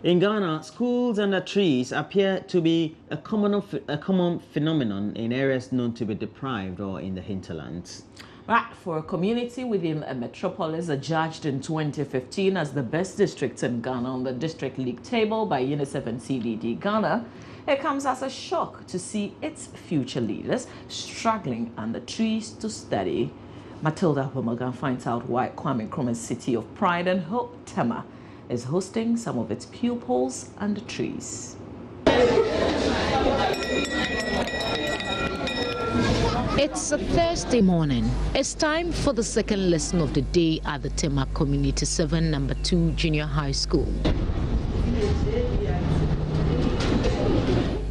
In Ghana, schools under trees appear to be a common phenomenon in areas known to be deprived or in the hinterlands. Right, for a community within a metropolis adjudged in 2015 as the best district in Ghana on the district league table by UNICEF and CDD Ghana, it comes as a shock to see its future leaders struggling under trees to study. Matilda Humagan finds out why Kwame Nkrumah's City of Pride and Hope, Tema, is hosting some of its pupils under trees. It's a Thursday morning. It's time for the second lesson of the day at the Tema Community 7 number 2 Junior High School.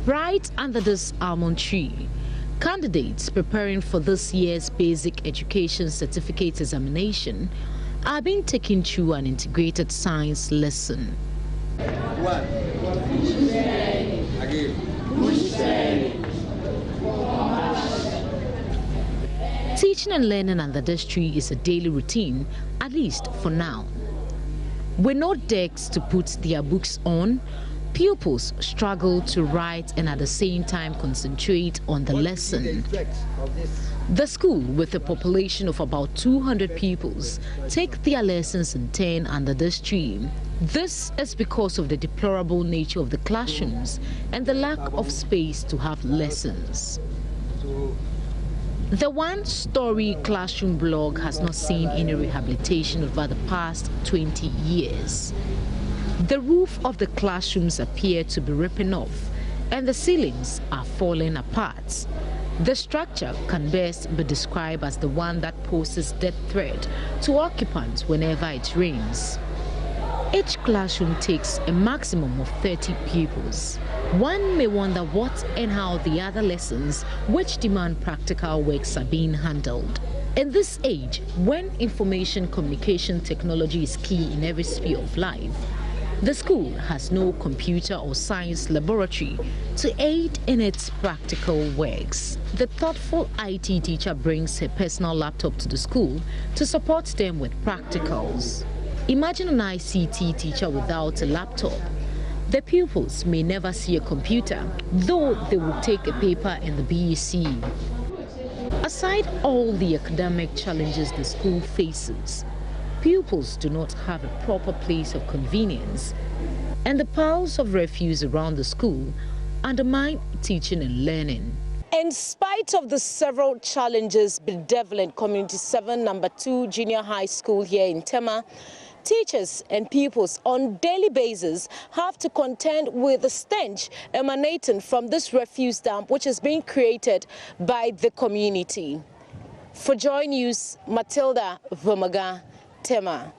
Right under this almond tree, candidates preparing for this year's Basic Education Certificate examination are being taken through an integrated science lesson. Teaching and learning under this tree is a daily routine, at least for now. With no desks to put their books on, pupils struggle to write and at the same time concentrate on the lesson. The school, with a population of about 200 pupils, take their lessons in turn under this tree. This is because of the deplorable nature of the classrooms and the lack of space to have lessons. The one-story classroom block has not seen any rehabilitation over the past 20 years. The roof of the classrooms appear to be ripping off and the ceilings are falling apart. The structure can best be described as the one that poses death threat to occupants whenever it rains. Each classroom takes a maximum of 30 pupils. One may wonder what and how the other lessons which demand practical works are being handled. In this age, when information communication technology is key in every sphere of life, the school has no computer or science laboratory to aid in its practical works. The thoughtful IT teacher brings her personal laptop to the school to support them with practicals. Imagine an ICT teacher without a laptop. The pupils may never see a computer, though they will take a paper in the BEC. Aside all the academic challenges the school faces, pupils do not have a proper place of convenience, and the piles of refuse around the school undermine teaching and learning. In spite of the several challenges bedeviling Community 7 number 2 Junior High School here in Tema, teachers and pupils on daily basis have to contend with the stench emanating from this refuse dump which is being created by the community. For Joy News, Matilda Vomaga, Tema.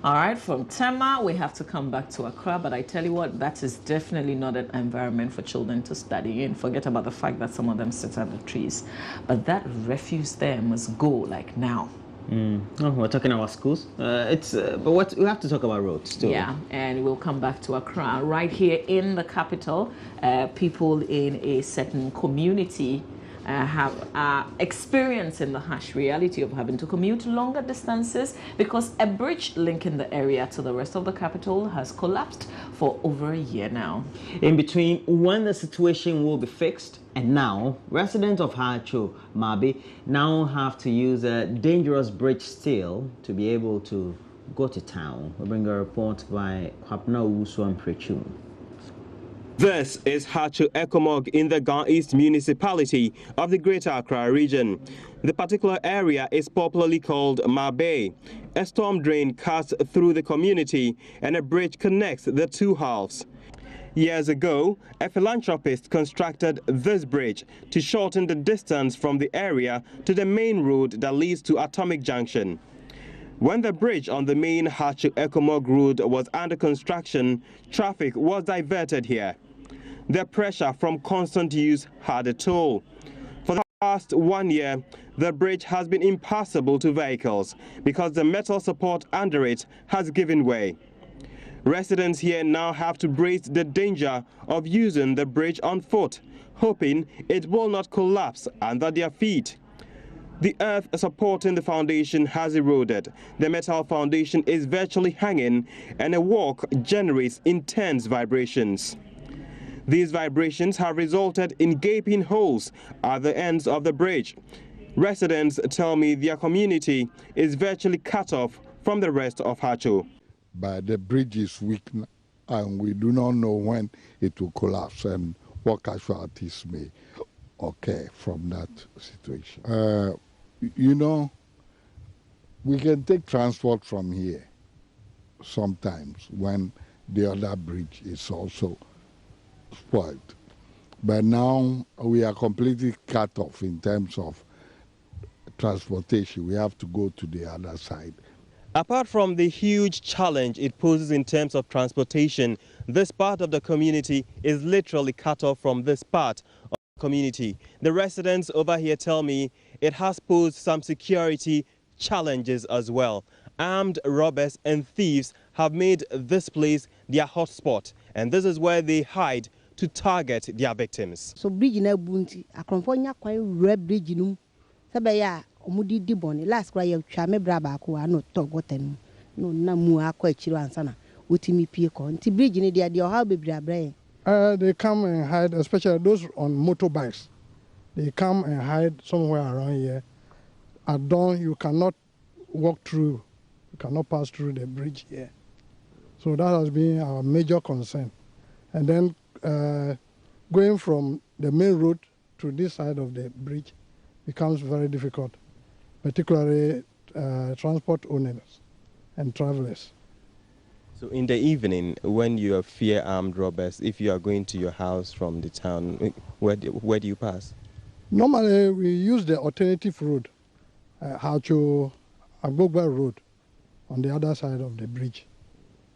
All right, from Tema, we have to come back to Accra, but I tell you what, that is definitely not an environment for children to study in. Forget about the fact that some of them sit under trees. But that refuse there must go, like now. Oh, we're talking about schools. But what we have to talk about roads too. Yeah, and we'll come back to Accra. Right here in the capital, people in a certain community are experiencing the harsh reality of having to commute longer distances because a bridge linking the area to the rest of the capital has collapsed for over a year now. In between when the situation will be fixed and now, residents of Hacho Mabi now have to use a dangerous bridge still to be able to go to town. We bring a report by Kwapna Usuam Prechum. This is Hacho Ekomog in the Gan East municipality of the Greater Accra region. The particular area is popularly called Mabe. A storm drain cuts through the community and a bridge connects the two halves. Years ago, a philanthropist constructed this bridge to shorten the distance from the area to the main road that leads to Atomic Junction. When the bridge on the main Hacho Ekomog road was under construction, traffic was diverted here. The pressure from constant use had a toll. For the past 1 year, the bridge has been impassable to vehicles because the metal support under it has given way. Residents here now have to brace the danger of using the bridge on foot, hoping it will not collapse under their feet. The earth supporting the foundation has eroded. The metal foundation is virtually hanging, and a walk generates intense vibrations. These vibrations have resulted in gaping holes at the ends of the bridge. Residents tell me their community is virtually cut off from the rest of Hacho. But the bridge is weak, and we do not know when it will collapse and what casualties may occur from that situation. You know, we can take transport from here sometimes when the other bridge is also spoiled. But now we are completely cut off in terms of transportation. We have to go to the other side. Apart from the huge challenge it poses in terms of transportation, this part of the community is literally cut off from this part of the community. The residents over here tell me it has posed some security challenges as well. Armed robbers and thieves have made this place their hotspot, and this is where they hide to target their victims. So bridge na bunti akonfonya kwan red bridge num sabaya omudi di boni last cry ya twa me bra ba ko no togoten no na mu akwa chiro ansana utimi pie ko nti bridge ni dia how be bra bra. They come and hide, especially those on motorbikes. They come and hide somewhere around here. At dawn, you cannot walk through, you cannot pass through the bridge here. So that has been our major concern. And then going from the main road to this side of the bridge becomes very difficult, particularly transport owners and travelers. So in the evening, when you fear armed robbers, if you are going to your house from the town, where do you pass? Normally, we use the alternative road, Hacho Agbogba Road, on the other side of the bridge.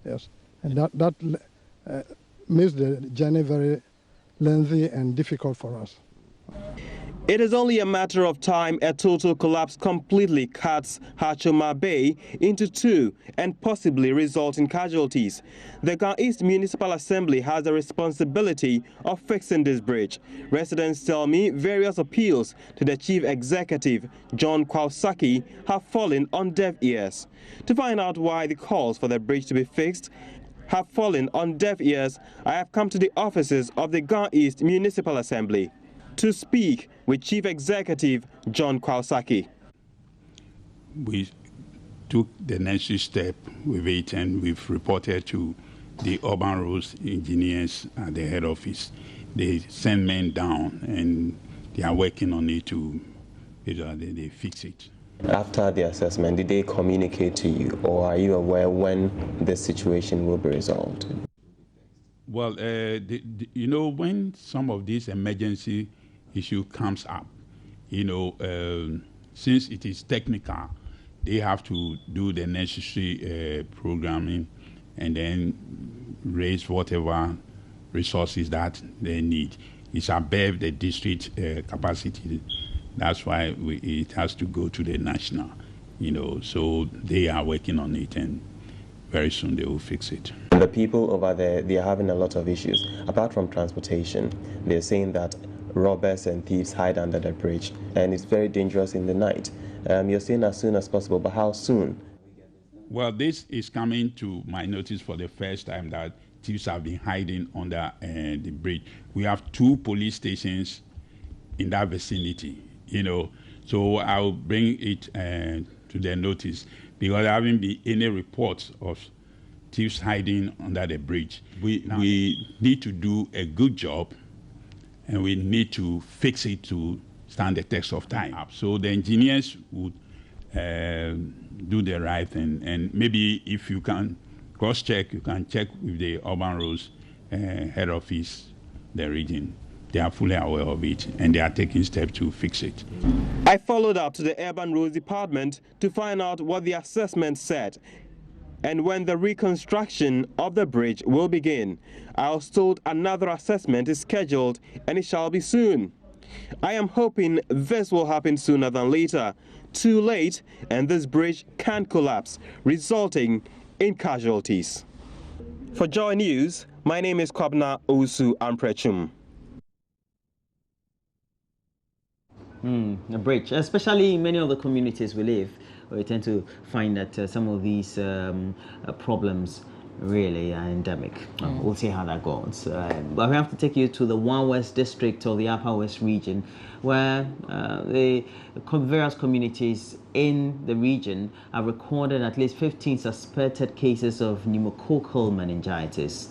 Yes, and that makes the journey very lengthy and difficult for us. It is only a matter of time a total collapse completely cuts Hachoma Bay into two and possibly result in casualties. The Ghana East Municipal Assembly has a responsibility of fixing this bridge. Residents tell me various appeals to the Chief Executive, John Kwasaki, have fallen on deaf ears. To find out why the calls for the bridge to be fixed have fallen on deaf ears, I have come to the offices of the Ghana East Municipal Assembly to speak with Chief Executive John Kwasaki. We took the necessary step with it, and we've reported to the urban roads engineers at the head office. They send men down, and they are working on it to they fix it. After the assessment, did they communicate to you, or are you aware when this situation will be resolved? Well, you know, when some of these emergency issue comes up, you know, since it is technical, they have to do the necessary programming and then raise whatever resources that they need. It's above the district capacity. That's why it has to go to the national, you know, so they are working on it, and very soon they will fix it. The people over there, they are having a lot of issues. Apart from transportation, they're saying that robbers and thieves hide under the bridge, and it's very dangerous in the night. You're saying as soon as possible, but how soon? Well, this is coming to my notice for the first time that thieves have been hiding under the bridge. We have 2 police stations in that vicinity, you know, so I'll bring it to their notice, because there haven't been any reports of thieves hiding under the bridge. We need to do a good job, and we need to fix it to stand the test of time. So the engineers would do the right thing, and maybe if you can cross-check, you can check with the urban roads head office, the region. They are fully aware of it, and they are taking steps to fix it. I followed up to the Urban Roads Department to find out what the assessment said and when the reconstruction of the bridge will begin. I was told another assessment is scheduled, and it shall be soon. I am hoping this will happen sooner than later. Too late, and this bridge can collapse, resulting in casualties. For Joy News, my name is Kwabna Osu Amprechum. A bridge, especially in many of the communities we live, we tend to find that some of these problems really are endemic. We'll see how that goes. But we have to take you to the One West district of the Upper West region, where the various communities in the region have recorded at least 15 suspected cases of pneumococcal meningitis.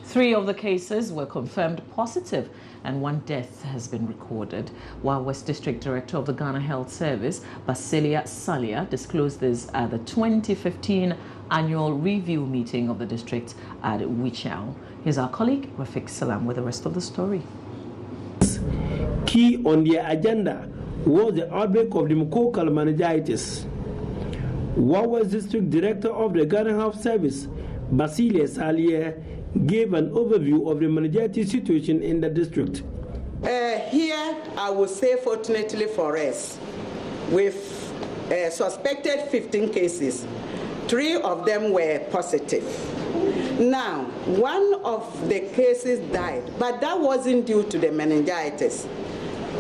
3 of the cases were confirmed positive and 1 death has been recorded. While West District Director of the Ghana Health Service, Basilia Salia, disclosed this at the 2015 annual review meeting of the district at Wichao. Here's our colleague, Rafiq Salam, with the rest of the story. Key on their agenda was the outbreak of pneumococcal meningitis. West District Director of the Ghana Health Service, Basilia Salia, gave an overview of the meningitis situation in the district. Here, I would say, fortunately for us, we've suspected 15 cases. 3 of them were positive. Now, 1 of the cases died, but that wasn't due to the meningitis.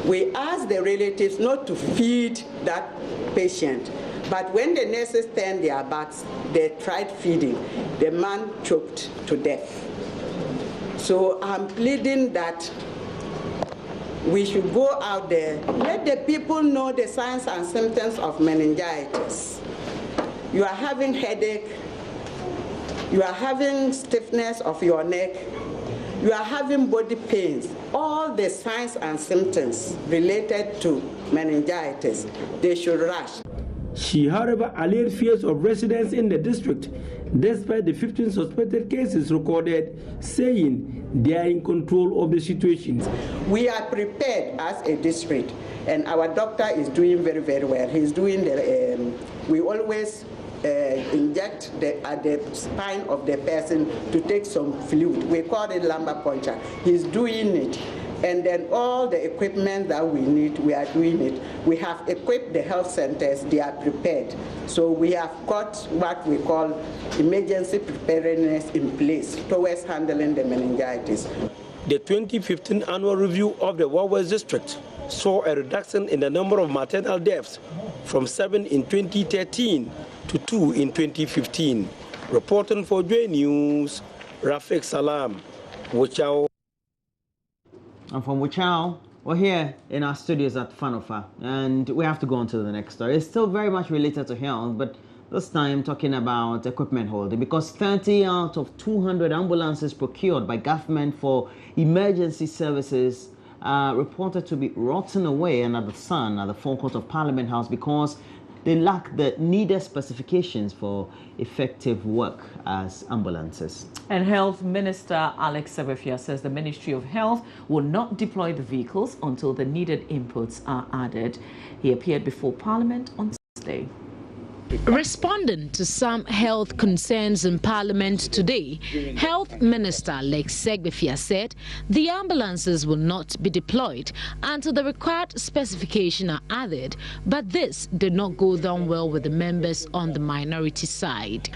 We asked the relatives not to feed that patient, but when the nurses turned their backs, they tried feeding. The man choked to death. So I'm pleading that we should go out there, let the people know the signs and symptoms of meningitis. You are having headache, you are having stiffness of your neck, you are having body pains, all the signs and symptoms related to meningitis, they should rush. She, however, allayed fears of residents in the district, despite the 15 suspected cases recorded, saying they are in control of the situation. We are prepared as a district, and our doctor is doing very, very well. He's doing the, we always inject at the spine of the person to take some fluid. We call it lumbar puncture. He's doing it. And then all the equipment that we need, we are doing it. We have equipped the health centers, they are prepared. So we have got what we call emergency preparedness in place towards handling the meningitis. The 2015 annual review of the West District saw a reduction in the number of maternal deaths from 7 in 2013 to 2 in 2015. Reporting for J News, Rafiq Salam, Wichao. And from Wichao, we're here in our studios at Fanofa, and we have to go on to the next story. It's still very much related to health, but this time talking about equipment holding, because 30 out of 200 ambulances procured by government for emergency services are reported to be rotting away under the sun at the forecourt of Parliament House because they lack the needed specifications for effective work as ambulances. And Health Minister Alex Sebefia says the Ministry of Health will not deploy the vehicles until the needed inputs are added. He appeared before Parliament on Thursday. Responding to some health concerns in Parliament today, Health Minister Alex Sebefia said the ambulances will not be deployed until the required specifications are added, but this did not go down well with the members on the minority side.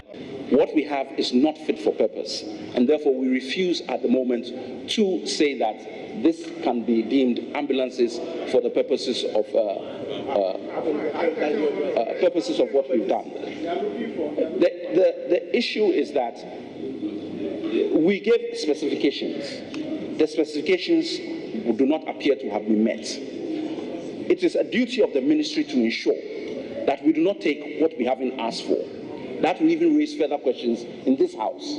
What we have is not fit for purpose, and therefore we refuse at the moment to say that this can be deemed ambulances for the purposes of what we've done. The issue is that we gave specifications. The specifications do not appear to have been met. It is a duty of the ministry to ensure that we do not take what we haven't asked for. That will even raise further questions in this House.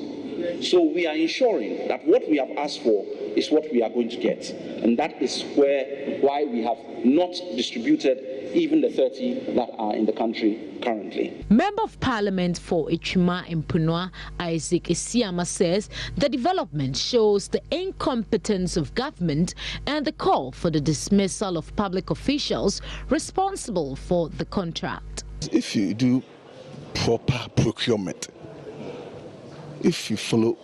So we are ensuring that what we have asked for is what we are going to get. And that is why we have not distributed even the 30 that are in the country currently. Member of Parliament for Ichima Mpunwa, Isaac Isiama, says the development shows the incompetence of government and the call for the dismissal of public officials responsible for the contract. If you do proper procurement, if you follow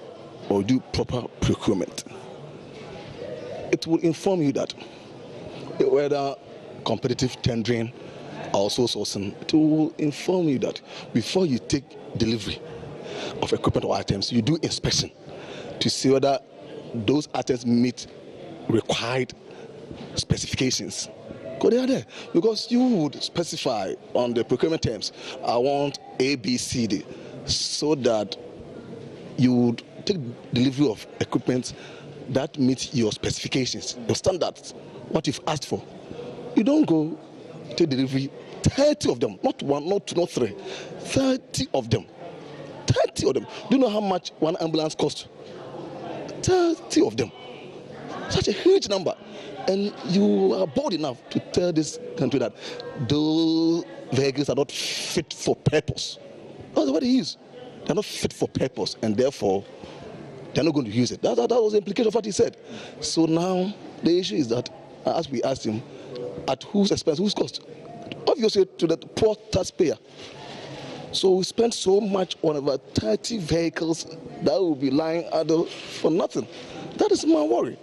or do proper procurement, it will inform you that whether competitive tendering or also sourcing, it will inform you that before you take delivery of equipment or items, you do inspection to see whether those items meet required specifications Because they are there. Because you would specify on the procurement terms, I want A, B, C, D, so that you would take delivery of equipment that meets your specifications, your standards, what you've asked for. You don't go take delivery 30 of them, not one, not two, not three, 30 of them. 30 of them. Do you know how much one ambulance costs? 30 of them. Such a huge number. And you are bold enough to tell this country that those vehicles are not fit for purpose. That's what it is. They're not fit for purpose, and therefore they're not going to use it. That was the implication of what he said. So now the issue is that, as we asked him, at whose expense, whose cost? Obviously to the poor taxpayer. So we spent so much on about 30 vehicles that will be lying idle for nothing. That is my worry.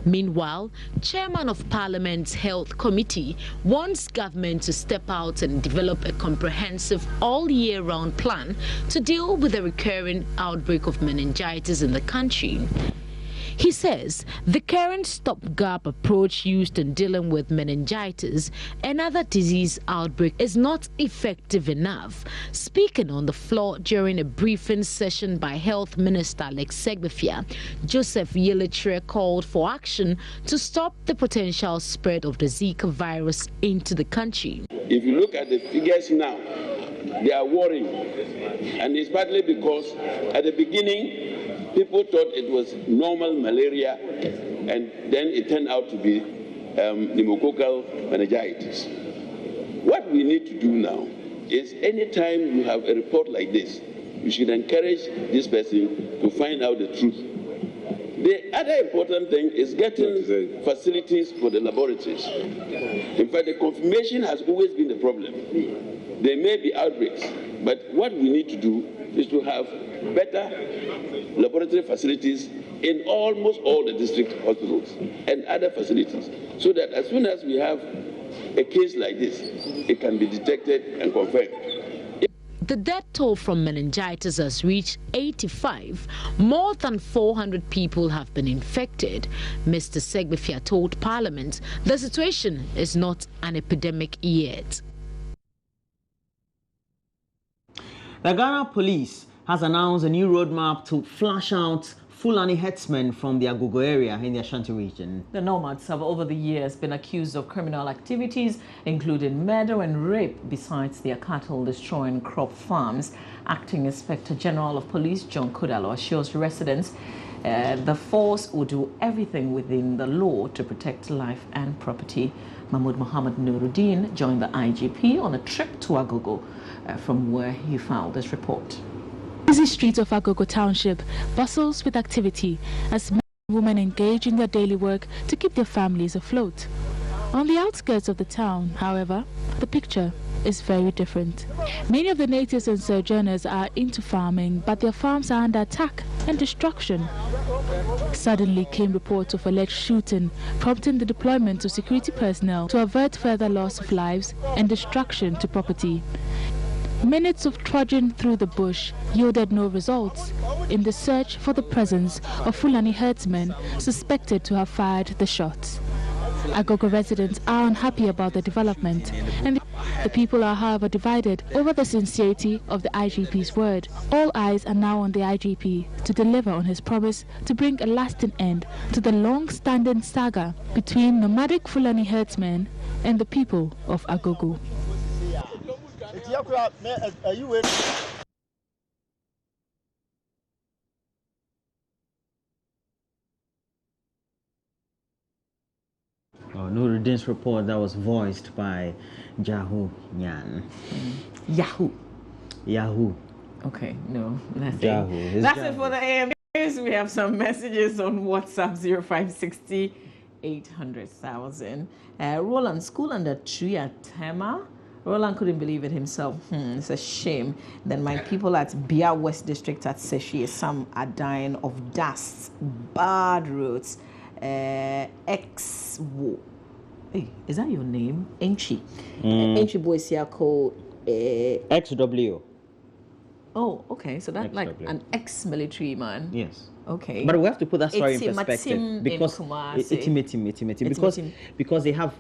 Meanwhile, Chairman of Parliament's Health Committee wants government to step out and develop a comprehensive all-year-round plan to deal with the recurring outbreak of meningitis in the country. He says the current stopgap approach used in dealing with meningitis and other disease outbreaks is not effective enough. Speaking on the floor during a briefing session by Health Minister Alex Segbefia, Joseph Yelitre called for action to stop the potential spread of the Zika virus into the country. If you look at the figures now, they are worrying, and it's partly because at the beginning people thought it was normal malaria, and then it turned out to be pneumococcal meningitis. What we need to do now is, anytime you have a report like this, you should encourage this person to find out the truth. The other important thing is getting facilities for the laboratories. In fact, the confirmation has always been the problem. There may be outbreaks, but what we need to do is to have better laboratory facilities in almost all the district hospitals and other facilities, so that as soon as we have a case like this, it can be detected and confirmed. The death toll from meningitis has reached 85. More than 400 people have been infected. Mr. Segbefia told Parliament the situation is not an epidemic yet. The Ghana Police has announced a new roadmap to flush out Fulani herdsmen from the Agogo area in the Ashanti region. The nomads have over the years been accused of criminal activities, including murder and rape, besides their cattle destroying crop farms. Acting Inspector General of Police John Kudalo assures residents the force will do everything within the law to protect life and property. Mahmoud Mohammed Nuruddin joined the IGP on a trip to Agogo, from where he filed this report. Busy streets of Agogo Township bustles with activity as men and women engage in their daily work to keep their families afloat. On the outskirts of the town, however, the picture is very different. Many of the natives and sojourners are into farming, but their farms are under attack and destruction. Suddenly came reports of alleged shooting, prompting the deployment of security personnel to avert further loss of lives and destruction to property. Minutes of trudging through the bush yielded no results in the search for the presence of Fulani herdsmen suspected to have fired the shots. Agogo residents are unhappy about the development, and the people are, however, divided over the sincerity of the IGP's word. All eyes are now on the IGP to deliver on his promise to bring a lasting end to the long-standing saga between nomadic Fulani herdsmen and the people of Agogo. Nuruddin's report that was voiced by Jahu Nyan. Yahoo. Okay, no, that's Yahoo. it. That's it for the AM News. We have some messages on WhatsApp 0560 800,000. Roland, school under tree at Tema. Roland couldn't believe it himself. It's a shame. Then my people at Bia West District at Seshi, some are dying of dust, bad roads. Ex-wo. Hey, is that your name? Enchi. Enchi boys here called XW. Oh, okay. So that's like an ex-military man. Yes. Okay. But we have to put that story in perspective because because they have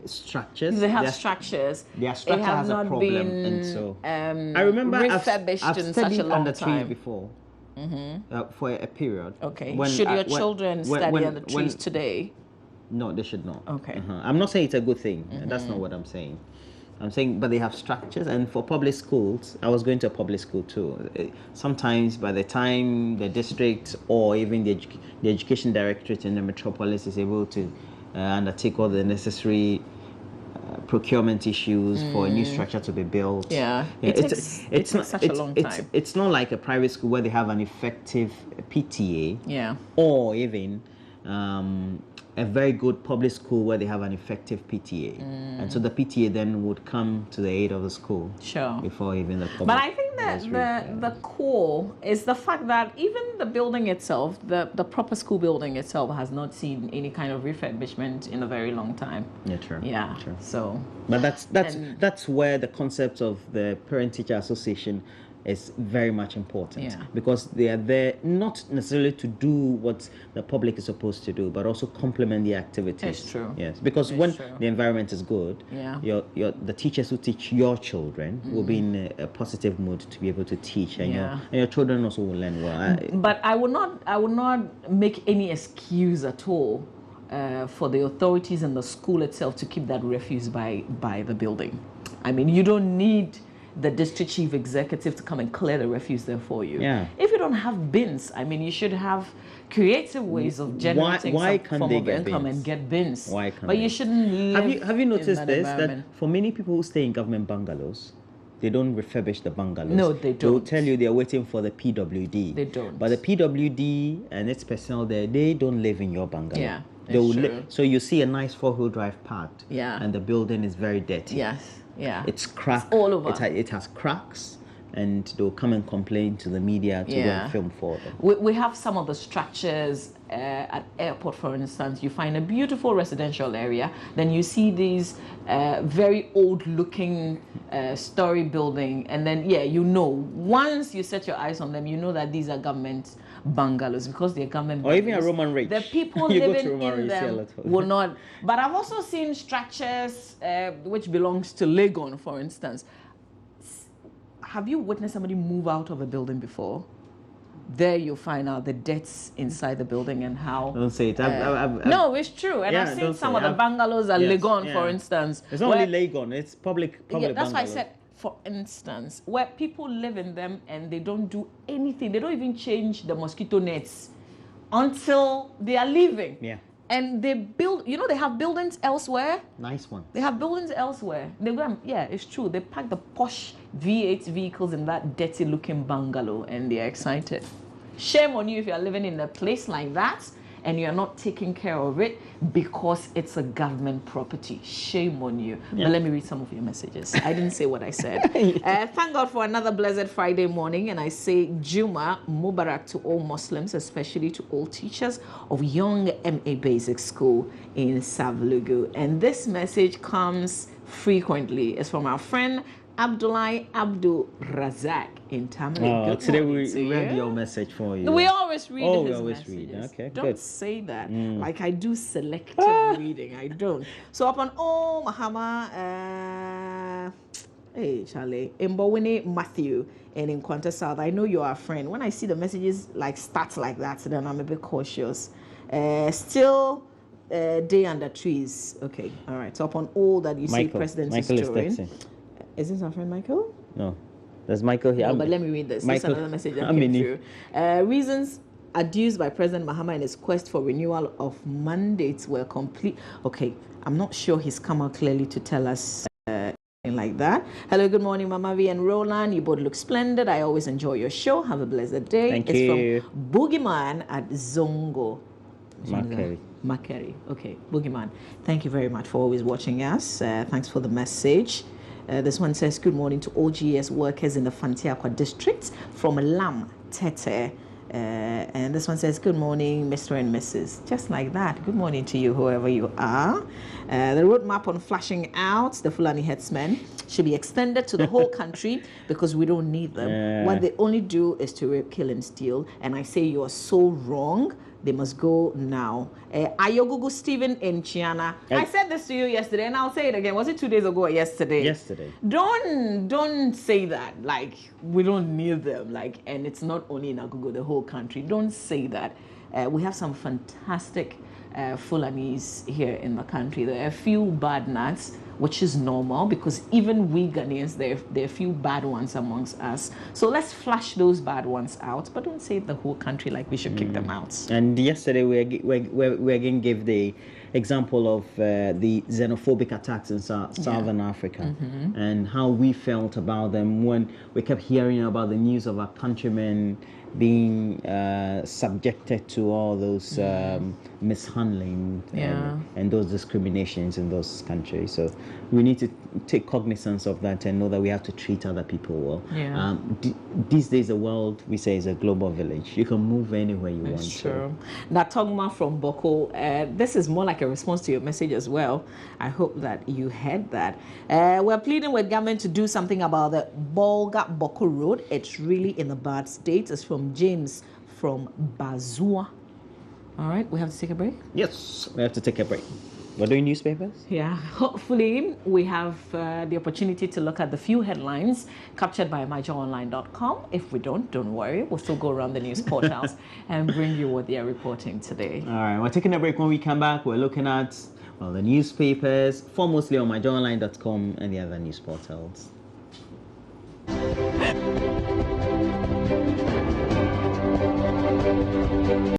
structures. They have structures. Their structure has a problem, and so I remember I've studied under trees before. For a period. Okay. Should your children study under trees today? No, they should not. Okay. I'm not saying it's a good thing. That's not what I'm saying. I'm saying, but they have structures, and for public schools, I was going to a public school too. Sometimes by the time the district or even the education directorate in the metropolis is able to undertake all the necessary procurement issues for a new structure to be built. It takes such a long time. It's not like a private school where they have an effective PTA. Or even a very good public school where they have an effective PTA. And so the PTA then would come to the aid of the school. Before even the public. But I think that the core is the fact that even the building itself, the proper school building itself, has not seen any kind of refurbishment in a very long time. Yeah, true. Yeah, true. So. But that's where the concept of the Parent-Teacher Association is very much important, because they are there not necessarily to do what the public is supposed to do, but also complement the activities. It's true. Yes, because when the environment is good, the teachers who teach your children will be in a positive mood to be able to teach, and your children also will learn well. But I would not make any excuse at all for the authorities and the school itself to keep that refuse by the building. I mean, you don't need the district chief executive to come and clear the refuse there for you. If you don't have bins, I mean, you should have creative ways of generating some form of income and get bins. Why can't but you shouldn't live Have you noticed this? That environment. for many people who stay in government bungalows, they don't refurbish the bungalows. No, they don't. They'll tell you they're waiting for the PWD. They don't. But the PWD and its personnel there, they don't live in your bungalow. Yeah, so you see a nice 4-wheel drive parked. And the building is very dirty. It's cracked. It's all over. It has cracks, and they'll come and complain to the media to go and film for them. We have some of the structures at airport, for instance. You find a beautiful residential area, then you see these very old-looking story building, and then once you set your eyes on them, you know that these are government bungalows, because they're government or bungalows. Even a Roman Ridge. The people living in them will not. But I've also seen structures which belongs to Legon, for instance. Have you witnessed somebody move out of a building before? There you find out the debts inside the building and how. Don't say it. No, it's true. And I've seen some of the bungalows at Legon, for instance. It's not only Legon, it's public that's bungalows. why I said, for instance, where people live in them and they don't do anything. They don't even change the mosquito nets until they are leaving. And they build, they have buildings elsewhere. Nice one. They have buildings elsewhere. They go, it's true. They pack the posh V8 vehicles in that dirty looking bungalow and they're excited. Shame on you if you're living in a place like that and you're not taking care of it because it's a government property. Shame on you. But let me read some of your messages. I didn't say what I said. Thank God for another blessed Friday morning. And I say Juma Mubarak to all Muslims, especially to all teachers of Young MA Basic School in Savlugu. And this message comes frequently. It's from our friend Abdullahi Abdul Razak in Tamale. Today we read your message for you. We always read his we always messages. Read. Okay, don't good. say that. Like I do selective reading. I don't. So upon all Mahama, hey Charlie, Mbowini Matthew and in Quanta South, I know you are a friend. When I see the messages like start like that, then I'm a bit cautious. Still day under trees. Okay, all right. So upon all that you see, President is doing. Is this our friend Michael? No. There's Michael here. No, but let me read this. Michael, this is another message that came through. Reasons adduced by President Mahama in his quest for renewal of mandates were complete. Okay, I'm not sure he's come out clearly to tell us anything like that. Hello, good morning, Mama V and Roland. You both look splendid. I always enjoy your show. Have a blessed day. Thank it's you. From Boogeyman at Zongo. Makeri. Okay, Boogeyman. Thank you very much for always watching us. Thanks for the message. This one says, good morning to all GS workers in the Fantiakwa district from Lam Tete. And this one says, good morning, Mr. and Mrs. Just like that. Good morning to you, whoever you are. The roadmap on flashing out the Fulani headsmen should be extended to the whole country because we don't need them. What they only do is to rape, kill, and steal. And I say you are so wrong. They must go now. Ayogugu Stephen in Chiana. I said this to you yesterday, and I'll say it again. Was it 2 days ago or yesterday? Yesterday. Don't say that. Like, we don't need them. Like, and it's not only in Agogo, the whole country. Don't say that. We have some fantastic Fulanis here in the country. There are a few bad nuts, which is normal because even we Ghanaians, there are a few bad ones amongst us. So let's flush those bad ones out, but don't say the whole country like we should kick them out. And yesterday we again gave the example of the xenophobic attacks in Southern Africa and how we felt about them when we kept hearing about the news of our countrymen being subjected to all those mishandling and those discriminations in those countries. So we need to take cognizance of that and know that we have to treat other people well. These days the world, we say, is a global village. You can move anywhere you want to. Natogma from Boko, this is more like a response to your message as well. I hope that you heard that. We're pleading with government to do something about the Bolga Boko Road. It's really in a bad state. It's from James from Bazua. All right, we have to take a break? Yes, we have to take a break. We're doing newspapers? Yeah, hopefully we have the opportunity to look at the few headlines captured by myjoyonline.com. If we don't worry. We'll still go around the news portals and bring you what they are reporting today. All right, we're taking a break. When we come back, we're looking at the newspapers, foremostly on myjoyonline.com and the other news portals.